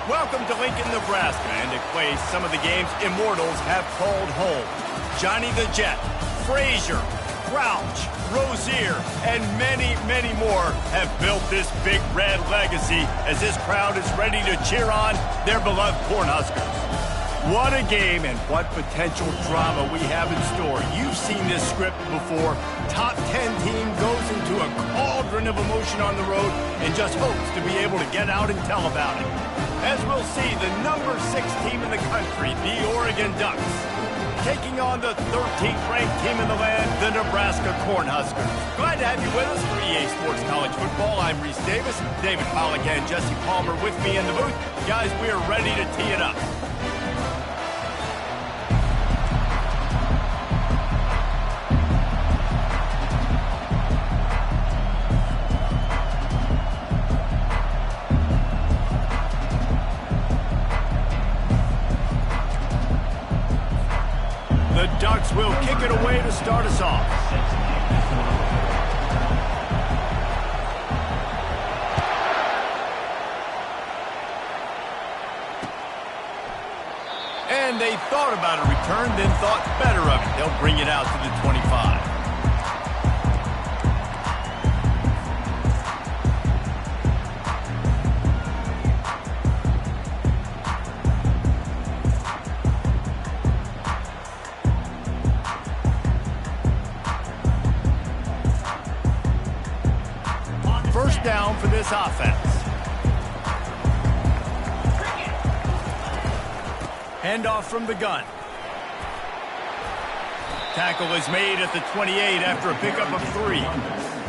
Welcome to Lincoln, Nebraska, and a place some of the game's immortals have called home. Johnny the Jet, Frazier, Crouch, Rozier, and many, many more have built this big red legacy as this crowd is ready to cheer on their beloved Cornhuskers. What a game and what potential drama we have in store. You've seen this script before. Top 10 team goes into a cauldron of emotion on the road and just hopes to be able to get out and tell about it. As we'll see, the number 6 team in the country, the Oregon Ducks, taking on the 13th ranked team in the land, the Nebraska Cornhuskers. Glad to have you with us for EA Sports College Football. I'm Reese Davis, David Pollack and Jesse Palmer with me in the booth. Guys, we are ready to tee it up. The Ducks will kick it away to start us off. And they thought about a return, then thought better of it. They'll bring it out to the 25. First down for this offense. Handoff from the gun. Tackle is made at the 28 after a pickup of 3.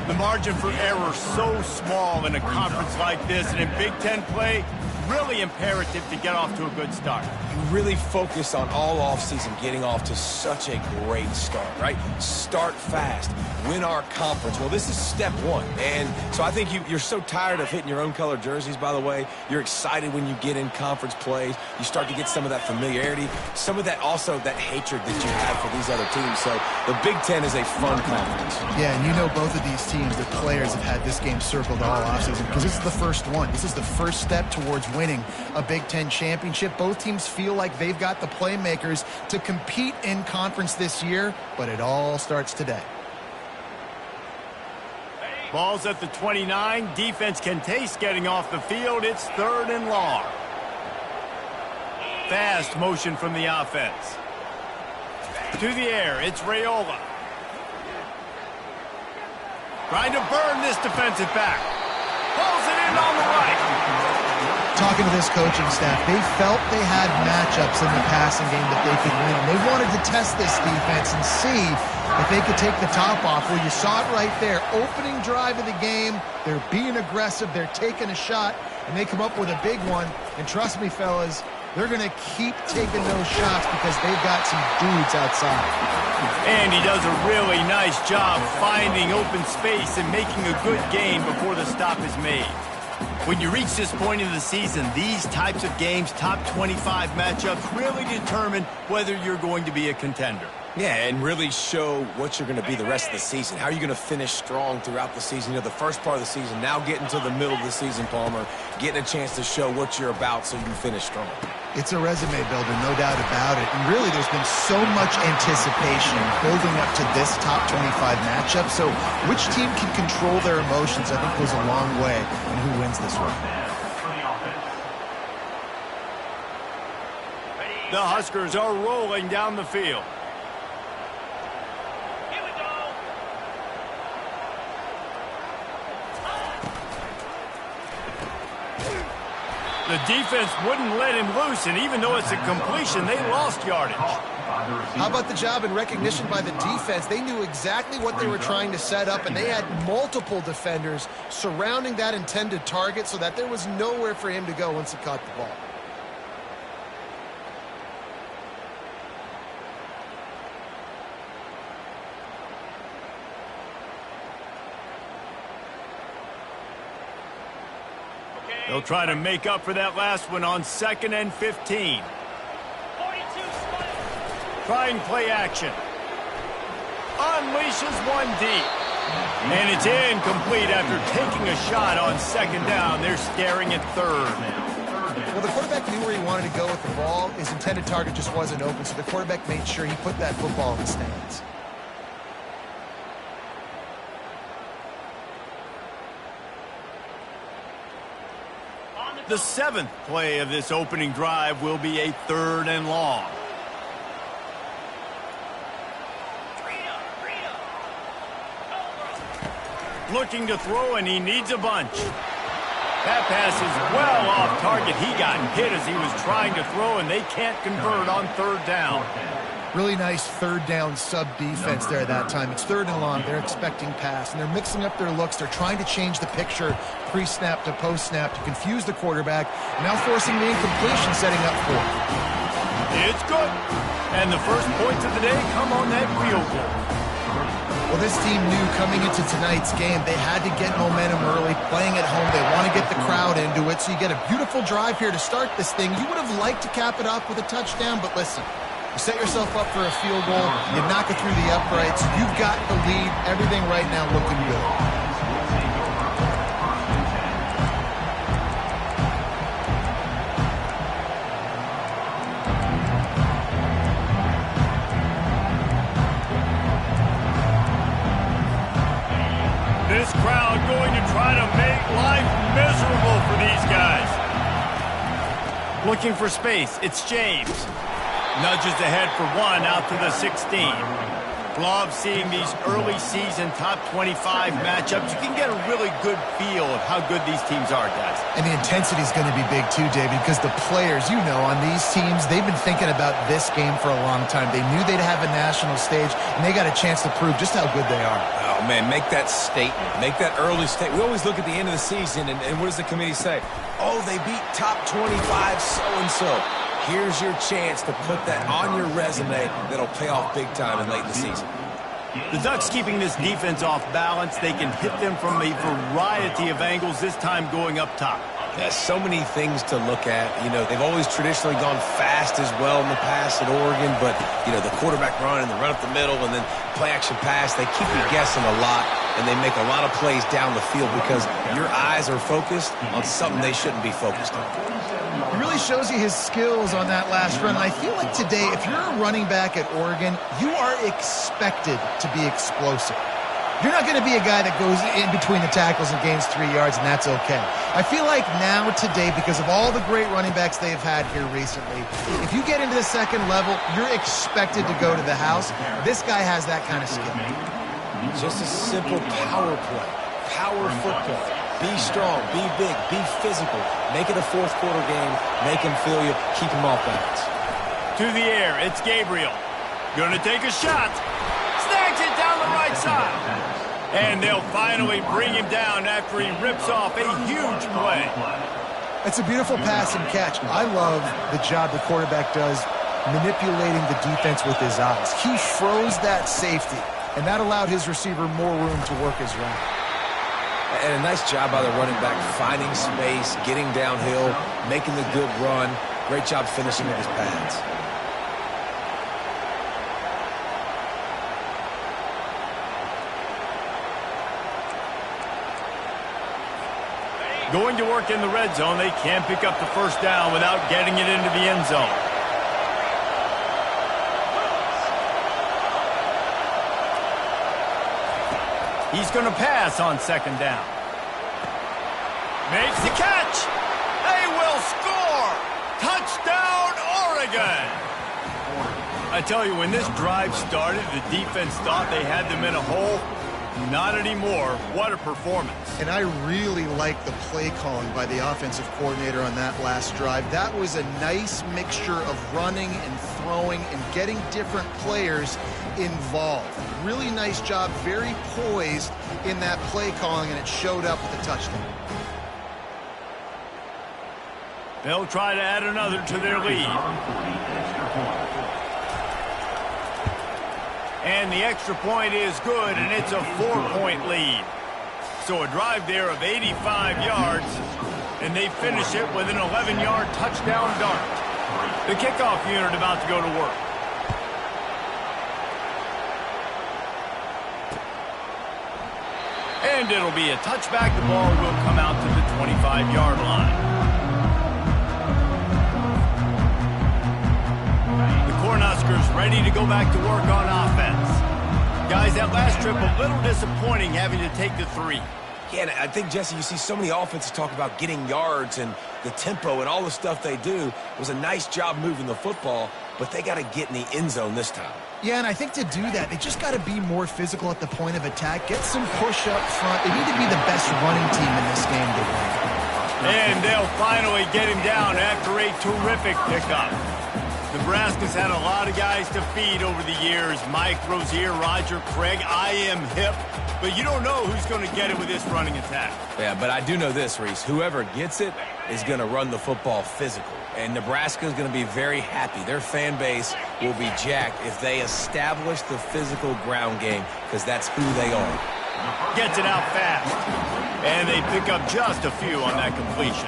The margin for error so small in a conference like this, and in Big Ten play, really imperative to get off to a good start. You really focus on all offseason getting off to such a great start, right? Start fast, win our conference. Well, this is step 1, and so I think you're so tired of hitting your own color jerseys, by the way. You're excited when you get in conference plays. You start to get some of that familiarity, some of that also that hatred that you have for these other teams. So the Big Ten is a fun conference. Yeah, and you know both of these teams, the players have had this game circled all offseason because this is the first one. This is the first step towards winning a Big Ten championship. Both teams feel like they've got the playmakers to compete in conference this year, but it all starts today. Ball's at the 29. Defense can taste getting off the field. It's 3rd and long. Fast motion from the offense. To the air, it's Raiola. Trying to burn this defensive back. Pulls it in on the right. Talking to this coaching staff, they felt they had matchups in the passing game that they could win. They wanted to test this defense and see If they could take the top off, well, you saw it right there. Opening drive of the game, they're being aggressive, they're taking a shot, and they come up with a big one. And trust me, fellas, they're going to keep taking those shots because they've got some dudes outside. And he does a really nice job finding open space and making a good gain before the stop is made. When you reach this point in the season, these types of games, top 25 matchups, really determine whether you're going to be a contender. Yeah, and really show what you're going to be the rest of the season. How are you going to finish strong throughout the season? You know, the first part of the season, now getting to the middle of the season, Palmer, getting a chance to show what you're about so you can finish strong. It's a resume builder, no doubt about it. And really, there's been so much anticipation building up to this top 25 matchup. So which team can control their emotions, I think, goes a long way in who wins this one. The Huskers are rolling down the field. The defense wouldn't let him loose, and even though it's a completion, they lost yardage. How about the job and recognition by the defense? They knew exactly what they were trying to set up, and they had multiple defenders surrounding that intended target so that there was nowhere for him to go once he caught the ball. They'll try to make up for that last one on 2nd and 15. Trying play action. Unleashes one deep. And it's incomplete after taking a shot on 2nd down. They're staring at 3rd. Well, the quarterback knew where he wanted to go with the ball. His intended target just wasn't open, so the quarterback made sure he put that football in the stands. The 7th play of this opening drive will be a 3rd and long. Looking to throw, and he needs a bunch. That pass is well off target. He got hit as he was trying to throw, and they can't convert on 3rd down. Really nice 3rd down sub-defense there that time. It's 3rd and long. They're expecting pass, and they're mixing up their looks. They're trying to change the picture pre-snap to post-snap to confuse the quarterback, now forcing the incompletion, setting up for it. It's good. And the first points of the day come on that field goal. Well, this team knew coming into tonight's game they had to get momentum early, playing at home. They want to get the crowd into it, so you get a beautiful drive here to start this thing. You would have liked to cap it off with a touchdown, but listen. You set yourself up for a field goal, you knock it through the uprights, you've got the lead, everything right now looking good. This crowd going to try to make life miserable for these guys. Looking for space, it's James. Nudges ahead for one out to the 16. Love seeing these early season top 25 matchups. You can get a really good feel of how good these teams are, guys. And the intensity is going to be big too, David, because the players, you know, on these teams, they've been thinking about this game for a long time. They knew they'd have a national stage, and they got a chance to prove just how good they are. Oh, man, make that statement. Make that early statement. We always look at the end of the season, and what does the committee say? Oh, they beat top 25 so-and-so. Here's your chance to put that on your resume that'll pay off big time and late in the season. The Ducks keeping this defense off balance. They can hit them from a variety of angles, this time going up top. Yeah, so many things to look at. You know, they've always traditionally gone fast as well in the past at Oregon, but, you know, the quarterback run and the run up the middle and then play-action pass, they keep you guessing a lot, and they make a lot of plays down the field because your eyes are focused on something they shouldn't be focused on. It really shows you his skills on that last run. I feel like today, if you're a running back at Oregon, you are expected to be explosive. You're not going to be a guy that goes in between the tackles and gains 3 yards, and that's okay. I feel like now, today, because of all the great running backs they've had here recently, if you get into the second level, you're expected to go to the house. This guy has that kind of skill. Just a simple power play, power football. Be strong, be big, be physical. Make it a fourth quarter game. Make him feel you. Keep him off balance. To the air, it's Gabriel. Gonna take a shot. Snags it And they'll finally bring him down after he rips off a huge play. It's a beautiful pass and catch. I love the job the quarterback does manipulating the defense with his eyes. He froze that safety, and that allowed his receiver more room to work his route. And a nice job by the running back, finding space, getting downhill, making the good run. Great job finishing with his pads. Going to work in the red zone, they can't pick up the first down without getting it into the end zone. He's going to pass on second down. Makes the catch. They will score. Touchdown, Oregon. I tell you, when this drive started, the defense thought they had them in a hole. Not anymore. What a performance. And I really like the play calling by the offensive coordinator on that last drive. That was a nice mixture of running and throwing and getting different players involved. Really nice job, very poised in that play calling, and it showed up with a touchdown. They'll try to add another to their lead. And the extra point is good, and it's a 4-point lead. So a drive there of 85 yards, and they finish it with an 11-yard touchdown dart. The kickoff unit about to go to work. And it'll be a touchback. The ball will come out to the 25-yard line. Cornhuskers ready to go back to work on offense. Guys, that last trip a little disappointing having to take the 3. Yeah, and I think, Jesse, you see so many offenses talk about getting yards and the tempo and all the stuff they do. It was a nice job moving the football, but they got to get in the end zone this time. Yeah, and I think to do that, they just got to be more physical at the point of attack, get some push up front. They need to be the best running team in this game to win. And they'll finally get him down after a terrific pickup. Nebraska's had a lot of guys to feed over the years. Mike Rozier, Roger Craig. I am hip. But you don't know who's going to get it with this running attack. Yeah, but I do know this, Reese. Whoever gets it is going to run the football physical. And Nebraska's going to be very happy. Their fan base will be jacked if they establish the physical ground game, because that's who they are. Gets it out fast. And they pick up just a few on that completion.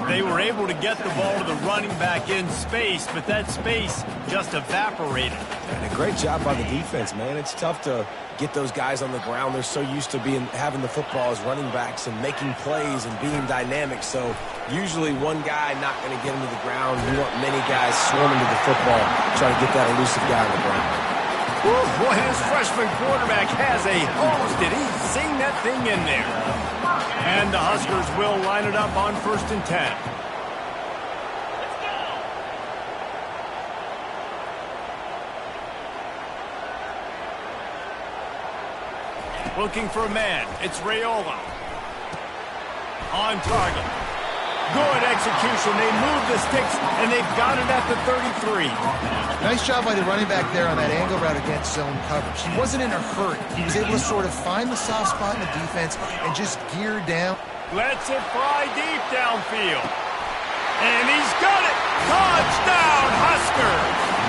They were able to get the ball to the running back in space, but that space just evaporated. And a great job by the defense, man. It's tough to get those guys on the ground. They're so used to having the football as running backs and making plays and being dynamic. So usually one guy not going to get him to the ground. You want many guys swarming to the football, trying to get that elusive guy on the ground. Woo, boy, this freshman quarterback has a hose. Did he sing that thing in there? And the Huskers will line it up on 1st and 10. Looking for a man. It's Raiola. On target. Good execution. They move the sticks, and they've got it at the 33. Nice job by the running back there on that angle route against zone coverage. He wasn't in a hurry. He was able to sort of find the soft spot in the defense and just gear down. Lets it fly deep downfield. And he's got it. Touchdown, Huskers.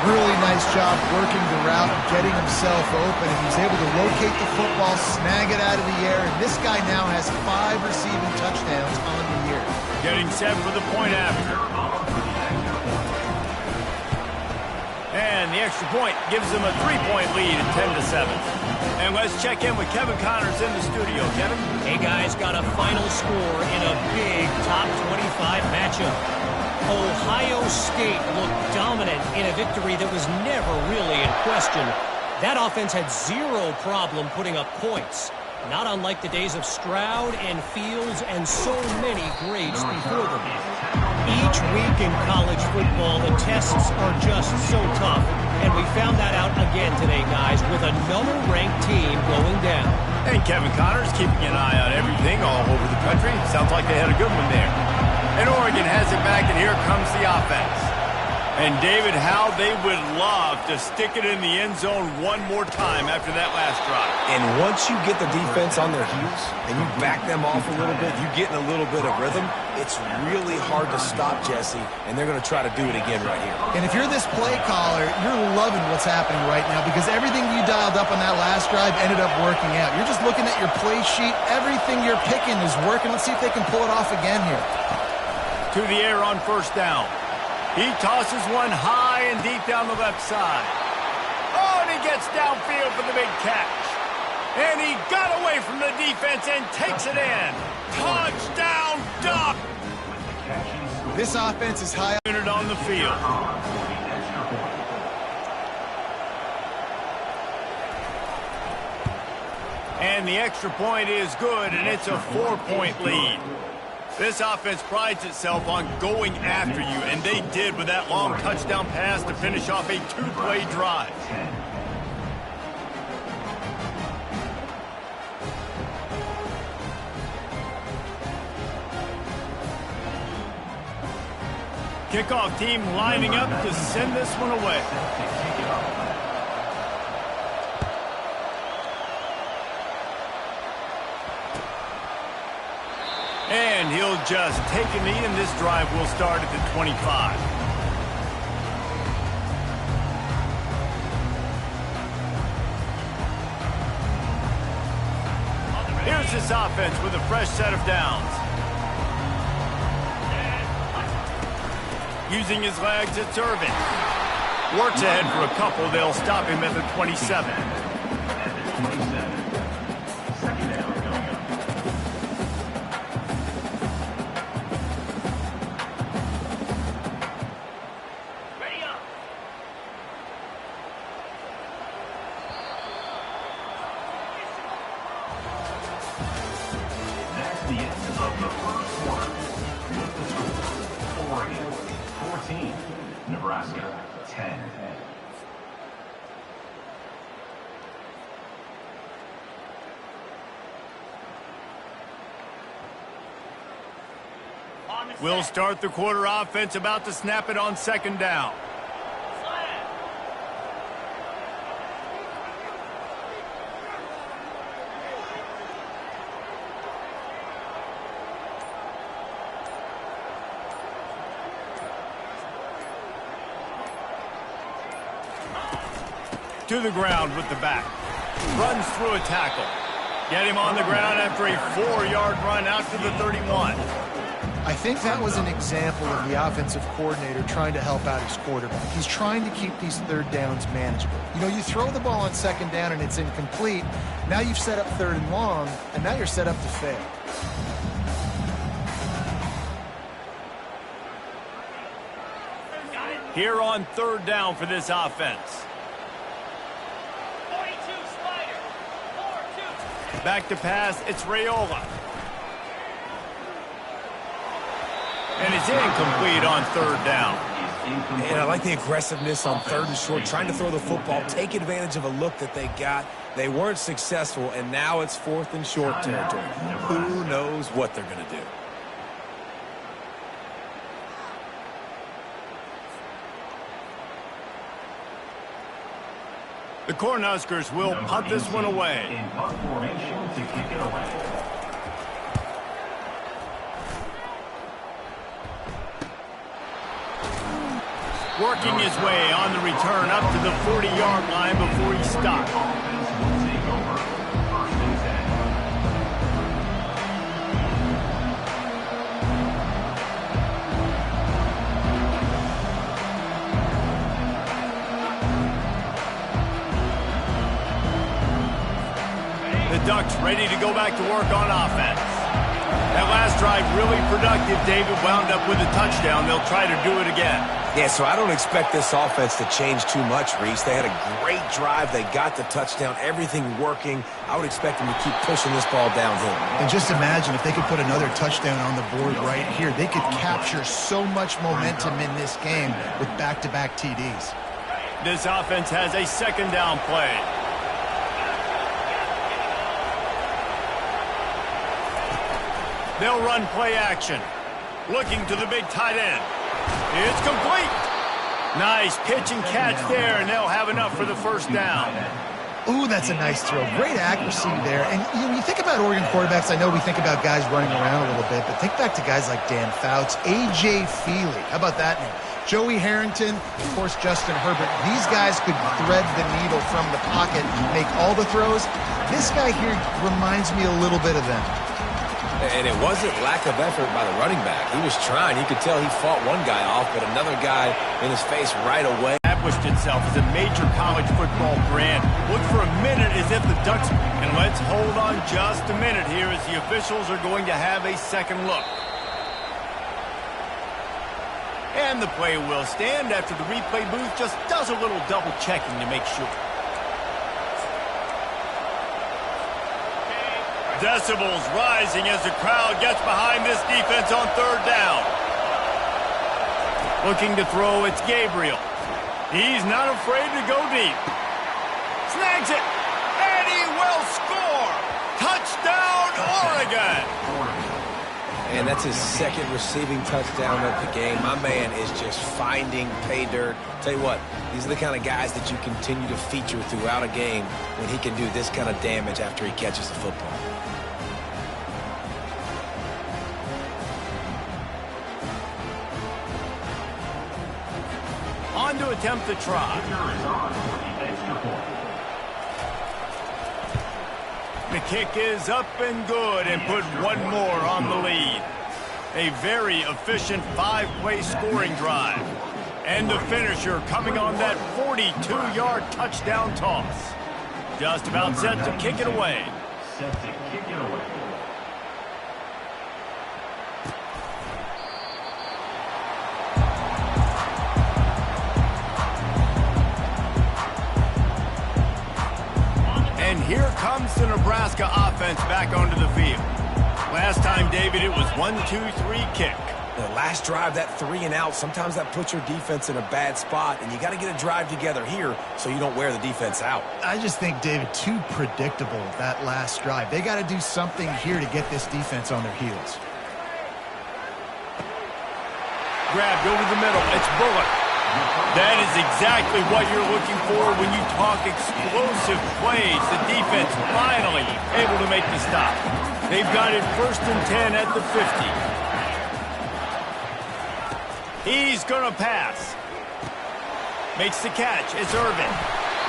Really nice job working the route and getting himself open. And he's able to locate the football, snag it out of the air. And this guy now has 5 receiving touchdowns on the year. Getting set for the point after. And the extra point gives them a 3-point lead at 10-7. And let's check in with Kevin Connors in the studio. Kevin? Hey, guys, got a final score in a big top 25 matchup. Ohio State looked dominant in a victory that was never really in question. That offense had zero problem putting up points. Not unlike the days of Stroud and Fields and so many greats before them. Each week in college football, the tests are just so tough. And we found that out again today, guys, with another ranked team going down. And Kevin Connors keeping an eye on everything all over the country. Sounds like they had a good one there. And Oregon has it back, and here comes the offense. And, David, how they would love to stick it in the end zone one more time after that last drive. And once you get the defense on their heels and you back them off a little bit, you get in a little bit of rhythm, it's really hard to stop, Jesse, and they're going to try to do it again right here. And if you're this play caller, you're loving what's happening right now because everything you dialed up on that last drive ended up working out. You're just looking at your play sheet. Everything you're picking is working. Let's see if they can pull it off again here. To the air on first down. He tosses one high and deep down the left side. Oh, and he gets downfield for the big catch. And he got away from the defense and takes it in. Touchdown, Duck! This offense is high Unit on the field. And the extra point is good, and it's a 4-point lead. This offense prides itself on going after you, and they did with that long touchdown pass to finish off a 2-play drive. Kickoff team lining up to send this one away. And he'll just take a knee, and this drive will start at the 25. Here's this offense with a fresh set of downs. Using his legs, it's Irvin. Works ahead for a couple. They'll stop him at the 27. Nebraska 10. We'll start the quarter offense, about to snap it on second down. To the ground with the back. Runs through a tackle. Get him on the ground after a 4-yard run out to the 31. I think that was an example of the offensive coordinator trying to help out his quarterback. He's trying to keep these third downs manageable. You know, you throw the ball on second down and it's incomplete. Now you've set up third and long, and now you're set up to fail. Here on third down for this offense. Back to pass, it's Raiola. And it's incomplete on third down. And I like the aggressiveness on third and short, trying to throw the football, take advantage of a look that they got. They weren't successful, and now it's fourth and short territory. Who knows what they're going to do? The Cornhuskers will punt this one away. In punt formation to kick it away. Working his way on the return up to the 40-yard line before he stopped. Offense will take over. First and 10. The Ducks ready to go back to work on offense. That last drive really productive. David wound up with a touchdown. They'll try to do it again. Yeah, so I don't expect this offense to change too much, Reese. They had a great drive. They got the touchdown, everything working. I would expect them to keep pushing this ball downhill. And just imagine if they could put another touchdown on the board right here. They could capture so much momentum in this game with back-to-back TDs. This offense has a second down play. They'll run play action. Looking to the big tight end. It's complete. Nice pitch and catch there, and they'll have enough for the first down. Ooh, that's a nice throw. Great accuracy there. And when you think about Oregon quarterbacks, I know we think about guys running around a little bit, but think back to guys like Dan Fouts, A.J. Feely. How about that name? Joey Harrington, of course, Justin Herbert. These guys could thread the needle from the pocket, make all the throws. This guy here reminds me a little bit of them. And it wasn't lack of effort by the running back. He was trying. You could tell he fought one guy off, but another guy in his face right away. Established itself as a major college football brand. Look for a minute as if the Ducks... And let's hold on just a minute here as the officials are going to have a second look. And the play will stand after the replay booth just does a little double checking to make sure. Decibels rising as the crowd gets behind this defense on third down. Looking to throw, it's Gabriel. He's not afraid to go deep. Snags it, and he will score. Touchdown, Oregon. And that's his second receiving touchdown of the game. My man is just finding pay dirt. Tell you what, these are the kind of guys that you continue to feature throughout a game when he can do this kind of damage after he catches the football. On to attempt the try. The kick is up and good and put one more on the lead. A very efficient 5-play scoring drive. And the finisher coming on that 42-yard touchdown toss. Just about set to kick it away. Set to kick it away. And here comes the Nebraska offense back onto the field. Last time, David, it was 1-2-3 kick. The last drive, that 3 and out, sometimes that puts your defense in a bad spot, and you got to get a drive together here so you don't wear the defense out. I just think, David, too predictable, that last drive. They got to do something here to get this defense on their heels. Grabbed over the middle. It's Bullock. That is exactly what you're looking for when you talk explosive plays. The defense finally able to make the stop. They've got it 1st and 10 at the 50. He's going to pass. Makes the catch. It's Irvin.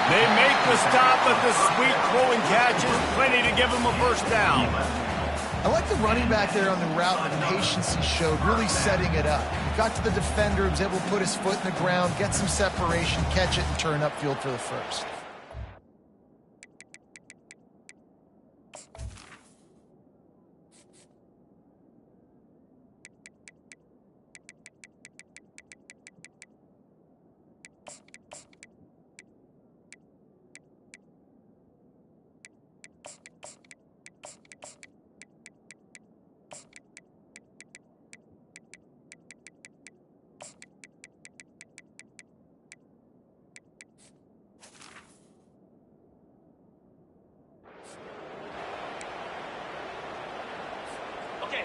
They make the stop, but the sweet throwing catch is plenty to give him a first down. I like the running back there on the route and the patience he showed, really setting it up. Got to the defender, was able to put his foot in the ground, get some separation, catch it, and turn upfield for the first.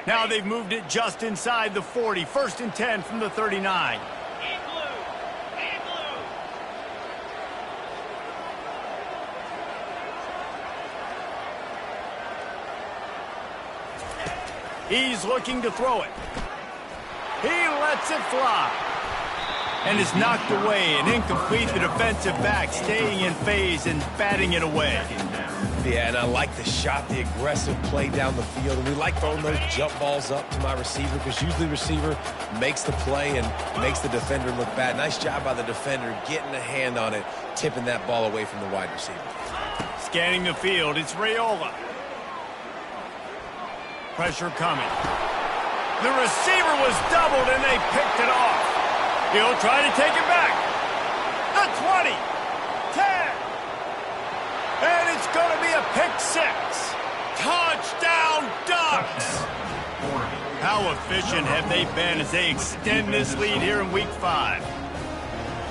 Now they've moved it just inside the 40. 1st and 10 from the 39. He's looking to throw it. He lets it fly. And is knocked away and incomplete. The defensive back staying in phase and batting it away. Yeah, and I like the shot, the aggressive play down the field. And we like throwing those jump balls up to my receiver because usually the receiver makes the play and makes the defender look bad. Nice job by the defender getting a hand on it, tipping that ball away from the wide receiver. Scanning the field, it's Raiola. Pressure coming. The receiver was doubled and they picked it off. He'll try to take it back. The 20, 10, and it's going to be a pick 6. Touchdown, Ducks! How efficient have they been as they extend this lead here in Week 5?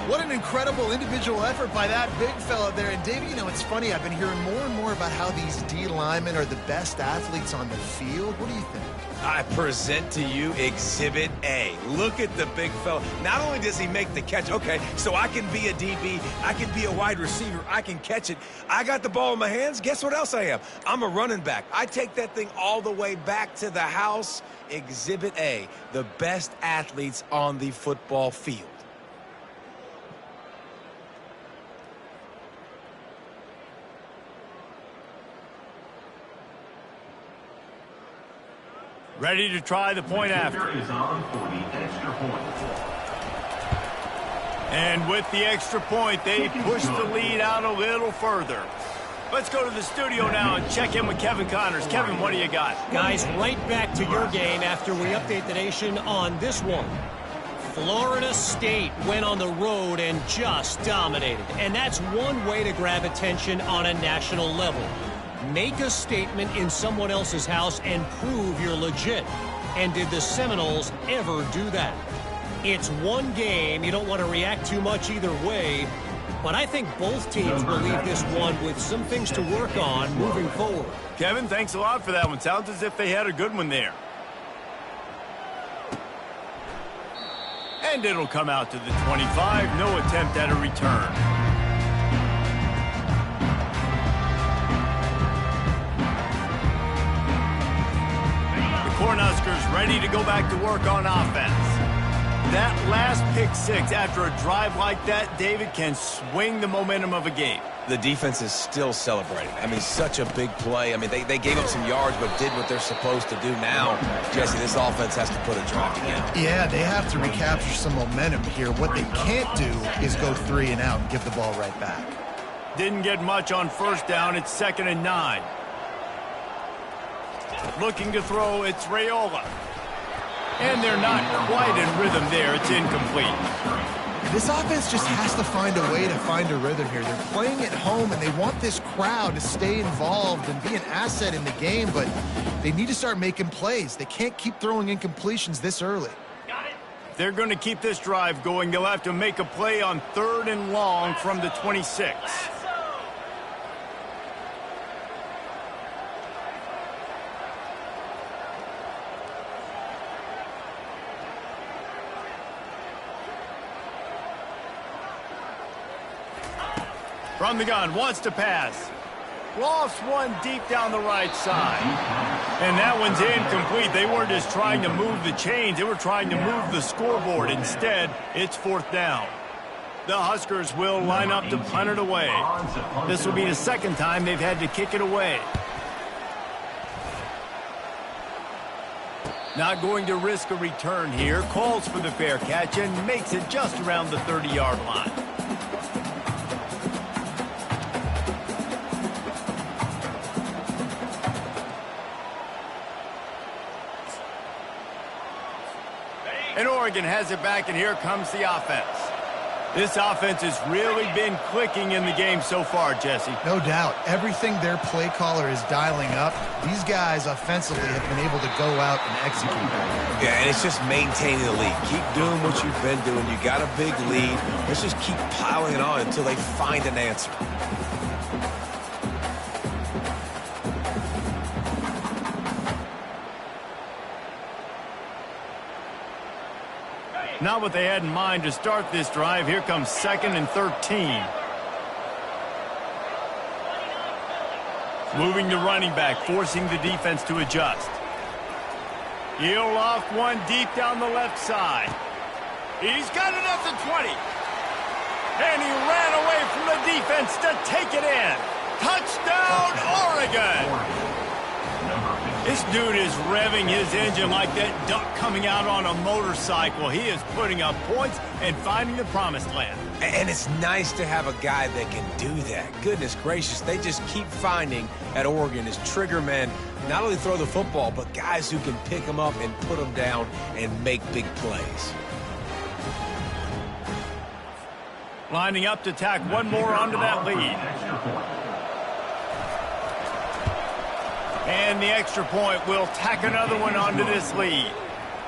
What an incredible individual effort by that big fella there. And, Davey, you know, it's funny. I've been hearing more and more about how these D linemen are the best athletes on the field. What do you think? I present to you Exhibit A. Look at the big fella. Not only does he make the catch, okay, so I can be a DB, I can be a wide receiver, I can catch it. I got the ball in my hands. Guess what else I am? I'm a running back. I take that thing all the way back to the house. Exhibit A, the best athletes on the football field. Ready to try the point after. Is on for the extra point. And with the extra point, they push the lead out a little further. Let's go to the studio now and check in with Kevin Connors. Kevin, what do you got? Guys, right back to your game after we update the nation on this one. Florida State went on the road and just dominated. And that's one way to grab attention on a national level. Make a statement in someone else's house and prove you're legit. And did the Seminoles ever do that? It's one game. You don't want to react too much either way. But I think both teams will leave this one with some things to work on moving forward. Kevin, thanks a lot for that one. Sounds as if they had a good one there. And it'll come out to the 25. No attempt at a return. Cornhuskers ready to go back to work on offense. That last pick six after a drive like that, David, can swing the momentum of a game. The defense is still celebrating. I mean, such a big play. I mean, they gave up some yards but did what they're supposed to do now. Jesse, this offense has to put a drive together. Yeah, they have to recapture some momentum here. What they can't do is go 3 and out and give the ball right back. Didn't get much on first down. It's 2nd and 9. Looking to throw, it's Raiola. And they're not quite in rhythm there. It's incomplete. This offense just has to find a way to find a rhythm here. They're playing at home, and they want this crowd to stay involved and be an asset in the game, but they need to start making plays. They can't keep throwing incompletions this early. If they're going to keep this drive going, they'll have to make a play on 3rd and long from the 26. From the gun, wants to pass. Lost one deep down the right side. And that one's incomplete. They weren't just trying to move the chains. They were trying to move the scoreboard. Instead, it's 4th down. The Huskers will line up to punt it away. This will be the 2nd time they've had to kick it away. Not going to risk a return here. Calls for the fair catch and makes it just around the 30-yard line. And Oregon has it back, and here comes the offense. This offense has really been clicking in the game so far, Jesse. No doubt. Everything their play caller is dialing up, these guys offensively have been able to go out and execute. Yeah, and it's just maintaining the lead. Keep doing what you've been doing. You got a big lead. Let's just keep piling it on until they find an answer. Not what they had in mind to start this drive. Here comes 2nd and 13. Moving to running back, forcing the defense to adjust. He'll off one deep down the left side. He's got it at the 20. And he ran away from the defense to take it in. Touchdown, Oregon! This dude is revving his engine like that duck coming out on a motorcycle. He is putting up points and finding the promised land. And it's nice to have a guy that can do that. Goodness gracious, they just keep finding at Oregon is trigger men, not only throw the football, but guys who can pick them up and put them down and make big plays. Lining up to tack one more onto that lead. And the extra point will tack another one onto this lead.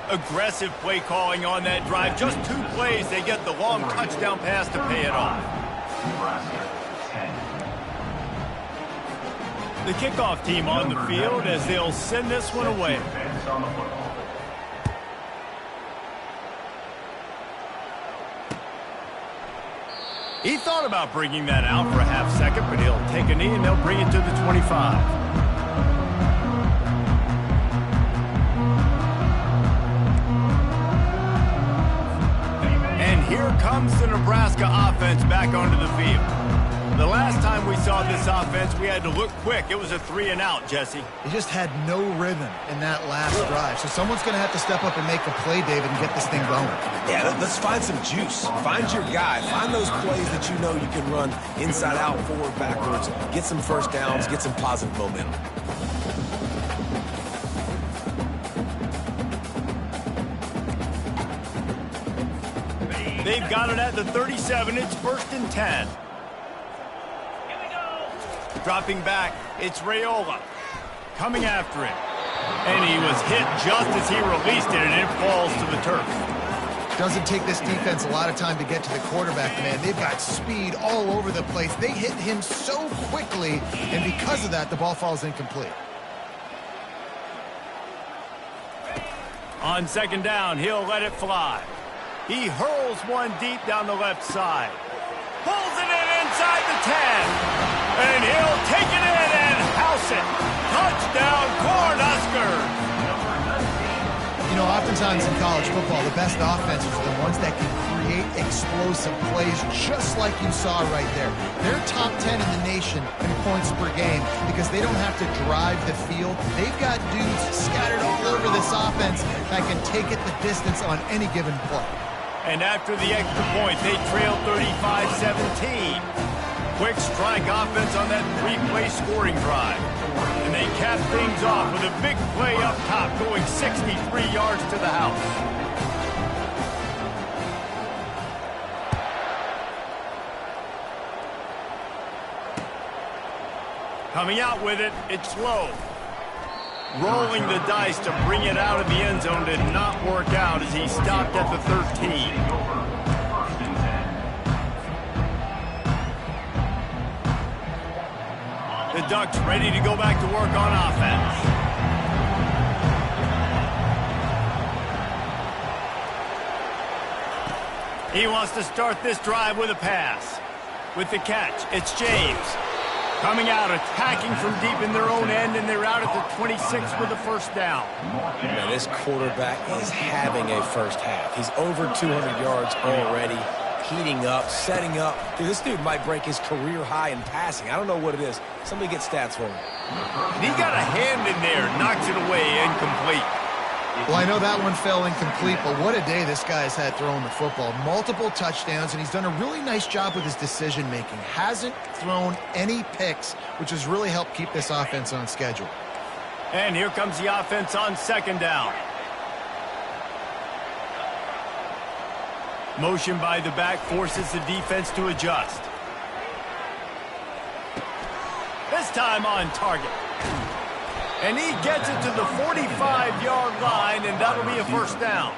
Aggressive play calling on that drive. Just 2 plays, they get the long touchdown pass to pay it off. Nebraska 10. The kickoff team on the field as they'll send this one away. Defense on the football. He thought about bringing that out for a half second, but he'll take a knee and they'll bring it to the 25. Here comes the Nebraska offense back onto the field. The last time we saw this offense, we had to look quick. It was a 3-and-out, Jesse. He just had no rhythm in that last drive. So someone's going to have to step up and make a play, David, and get this thing going. Yeah, let's find some juice. Find your guy. Find those plays that you know you can run inside out, forward, backwards. Get some first downs. Get some positive momentum. They've got it at the 37. It's 1st and 10. Dropping back, it's Raiola. Coming after it. And he was hit just as he released it, and it falls to the turf. Doesn't take this defense a lot of time to get to the quarterback, man. They've got speed all over the place. They hit him so quickly, and because of that, the ball falls incomplete. On 2nd down, he'll let it fly. He hurls one deep down the left side. Pulls it in inside the 10. And he'll take it in and house it. Touchdown, Cornhuskers. You know, oftentimes in college football, the best offenses are the ones that can create explosive plays, just like you saw right there. They're top 10 in the nation in points per game because they don't have to drive the field. They've got dudes scattered all over this offense that can take it the distance on any given play. And after the extra point, they trail 35-17. Quick strike offense on that 3-play scoring drive. And they cap things off with a big play up top, going 63 yards to the house. Coming out with it, it's Lowe. Rolling the dice to bring it out of the end zone did not work out as he stopped at the 13. The Ducks ready to go back to work on offense. He wants to start this drive with a pass. With the catch, it's James. Coming out, attacking from deep in their own end, and they're out at the 26 with a 1st down. Man, this quarterback is having a first half. He's over 200 yards already, heating up, setting up. Dude, this dude might break his career high in passing. I don't know what it is. Somebody get stats for him. And he got a hand in there, knocks it away, incomplete. Well, I know that one fell incomplete, but what a day this guy's had throwing the football. Multiple touchdowns, and he's done a really nice job with his decision-making. Hasn't thrown any picks, which has really helped keep this offense on schedule. And here comes the offense on 2nd down. Motion by the back forces the defense to adjust. This time on target. And he gets it to the 45-yard line, and that'll be a 1st down.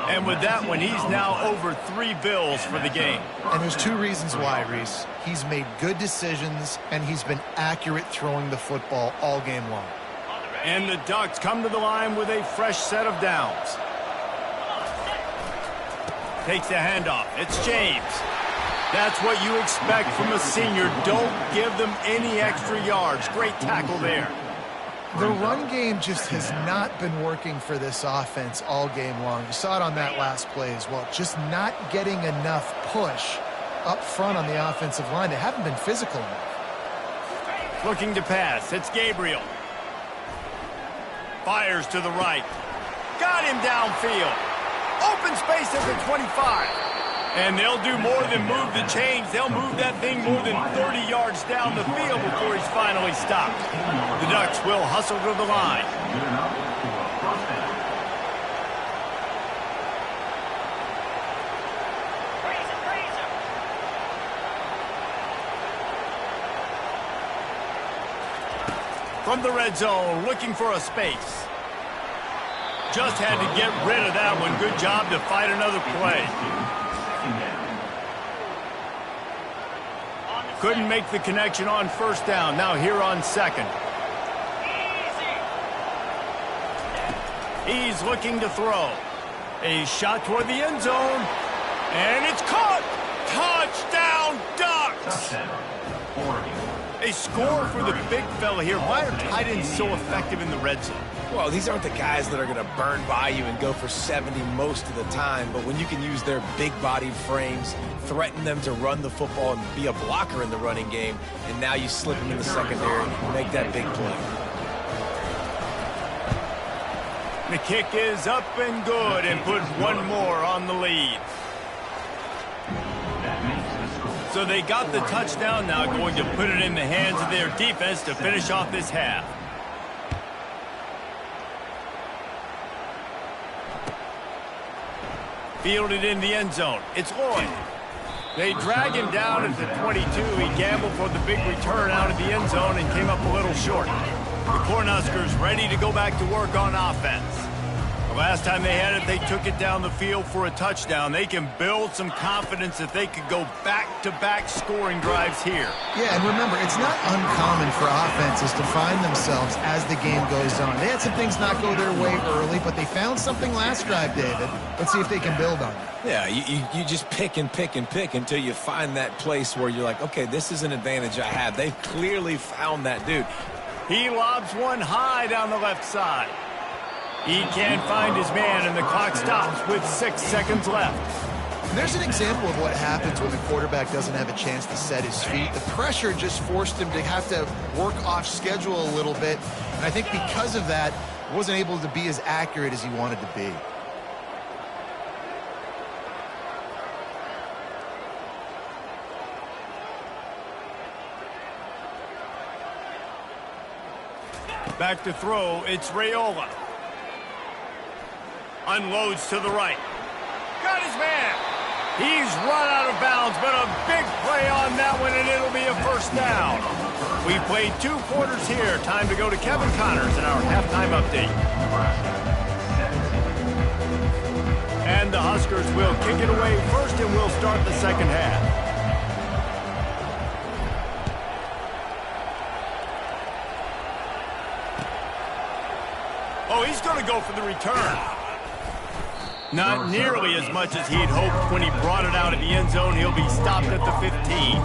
And with that one, he's now over 3 bills for the game. And there's 2 reasons why, Reese. He's made good decisions, and he's been accurate throwing the football all game long. And the Ducks come to the line with a fresh set of downs. Takes the handoff. It's James. That's what you expect from a senior. Don't give them any extra yards. Great tackle there. The run game just has not been working for this offense all game long. You saw it on that last play as well. Just not getting enough push up front on the offensive line. They haven't been physical enough. Looking to pass. It's Gabriel. Fires to the right. Got him downfield. Open space at the 25. And they'll do more than move the chains. They'll move that thing more than 30 yards down the field before he's finally stopped. The Ducks will hustle to the line. From the red zone, looking for a space. Just had to get rid of that one. Good job to fight another play. Couldn't make the connection on first down. Now here on second. He's looking to throw. A shot toward the end zone. And it's caught. Touchdown, Ducks. A score for the big fella here. Why are tight ends so effective in the red zone? Well, these aren't the guys that are going to burn by you and go for 70 most of the time, but when you can use their big-bodied frames, threaten them to run the football and be a blocker in the running game, and now you slip them in the secondary and make that big play. The kick is up and good and put one more on the lead. So they got the touchdown, now going to put it in the hands of their defense to finish off this half. Fielded in the end zone. It's Lloyd. They drag him down at the 22. He gambled for the big return out of the end zone and came up a little short. The Cornhuskers ready to go back to work on offense. The last time they had it, they took it down the field for a touchdown. They can build some confidence that they could go back-to-back scoring drives here. Yeah, and remember, it's not uncommon for offenses to find themselves as the game goes on. They had some things not go their way early, but they found something last drive, David. Let's see if they can build on it. Yeah, you just pick and pick and pick until you find that place where you're like, okay, this is an advantage I have. They've clearly found that dude. He lobs one high down the left side. He can't find his man, and the clock stops with 6 seconds left. And there's an example of what happens when the quarterback doesn't have a chance to set his feet. The pressure just forced him to have to work off schedule a little bit. And I think because of that, wasn't able to be as accurate as he wanted to be. Back to throw, it's Raiola. Unloads to the right. Got his man. He's run out of bounds, but a big play on that one, and it'll be a first down. We played 2 quarters here. Time to go to Kevin Connors in our halftime update. And the Huskers will kick it away first, and we'll start the second half. Oh, he's going to go for the return. Not nearly as much as he'd hoped when he brought it out of the end zone. He'll be stopped at the 15.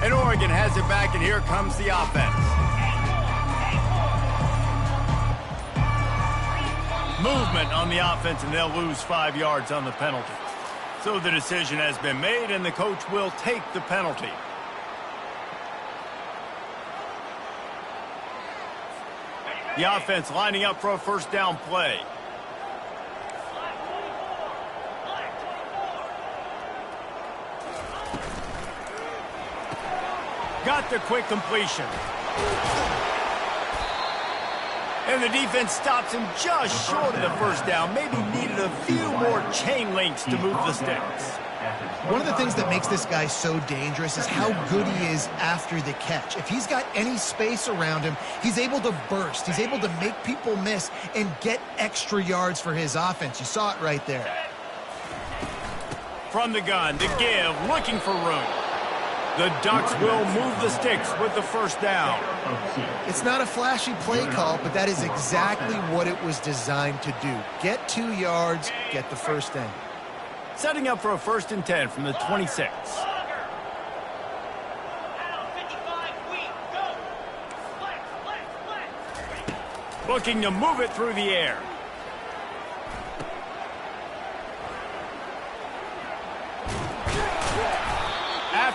And Oregon has it back, and here comes the offense. Movement on the offense, and they'll lose 5 yards on the penalty. So the decision has been made, and the coach will take the penalty. The offense lining up for a first down play. Got the quick completion. And the defense stops him just short of the first down. Maybe needed a few more chain links to move the sticks. One of the things that makes this guy so dangerous is how good he is after the catch. If he's got any space around him, he's able to burst. He's able to make people miss and get extra yards for his offense. You saw it right there. From the gun, to give, looking for room. The Ducks will move the sticks with the first down. It's not a flashy play call, but that is exactly what it was designed to do. Get 2 yards, get the first down. Setting up for a 1st and 10 from the 26. Looking to move it through the air.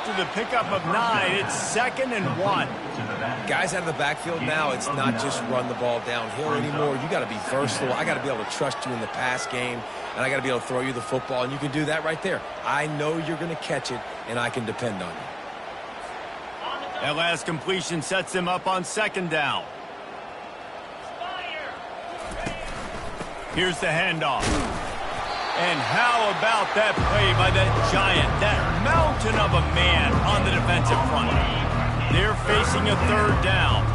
after the pickup of 9, it's 2nd and 1. Guys out of the backfield now, it's not just run the ball downhill anymore. You got to be versatile. I got to be able to trust you in the pass game, and I got to be able to throw you the football, and you can do that right there. I know you're going to catch it, and I can depend on you. That last completion sets them up on 2nd down. Here's the handoff. And how about that play by that giant, that mountain of a man on the defensive front? They're facing a 3rd down.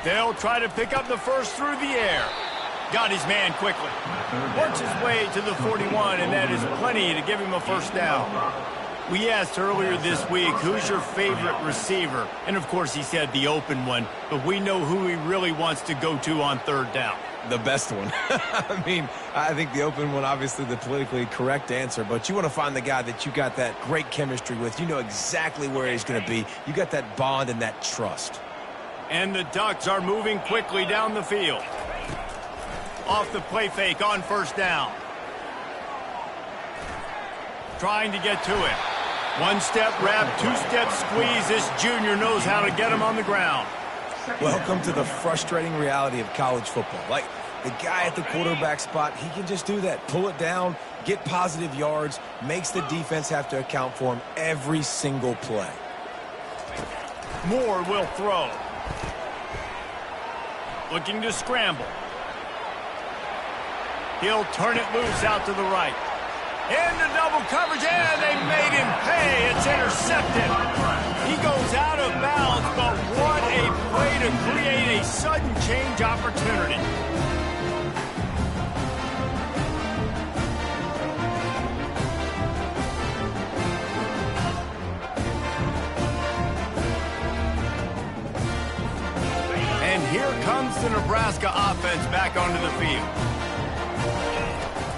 They'll try to pick up the first through the air. Got his man quickly. Works his way to the 41, and that is plenty to give him a 1st down. We asked earlier this week, who's your favorite receiver? And, of course, he said the open one, but we know who he really wants to go to on 3rd down. The best one. I mean, I think the open one, obviously the politically correct answer, but you want to find the guy that you got that great chemistry with. You know exactly where he's going to be. You got that bond and that trust. And the Ducks are moving quickly down the field. Off the play fake on 1st down. Trying to get to it. 1-step wrap, 2-step squeeze. This junior knows how to get him on the ground. Welcome to the frustrating reality of college football. Like, the guy at the quarterback spot, he can just do that. Pull it down, get positive yards, makes the defense have to account for him every single play. Moore will throw. Looking to scramble. He'll turn it loose out to the right. Into double coverage, and they made him pay. It's intercepted. He goes out of bounds, but what a play to create a sudden change opportunity. And here comes the Nebraska offense back onto the field.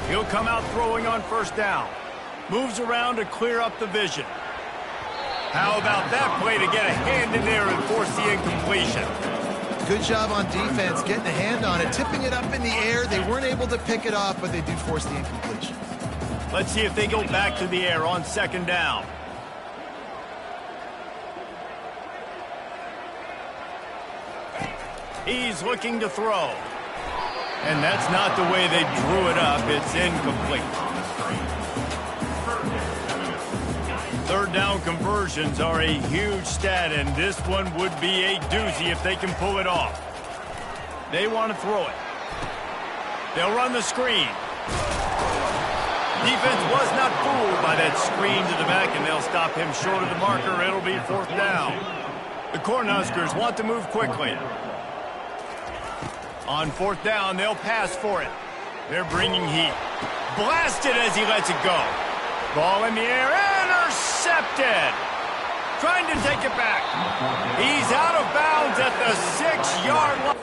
He'll come out throwing on 1st down. Moves around to clear up the vision. How about that play to get a hand in there and force the incompletion? Good job on defense, getting a hand on it, tipping it up in the air. They weren't able to pick it off, but they did force the incompletion. Let's see if they go back to the air on 2nd down. He's looking to throw. And that's not the way they drew it up. It's incomplete. 3rd down conversions are a huge stat, and this one would be a doozy if they can pull it off. They want to throw it. They'll run the screen. Defense was not fooled by that screen to the back, and they'll stop him short of the marker. It'll be 4th down. The Cornhuskers want to move quickly. On 4th down, they'll pass for it. They're bringing heat. Blasted as he lets it go. Ball in the air, intercepted. Trying to take it back. He's out of bounds at the 6-yard line.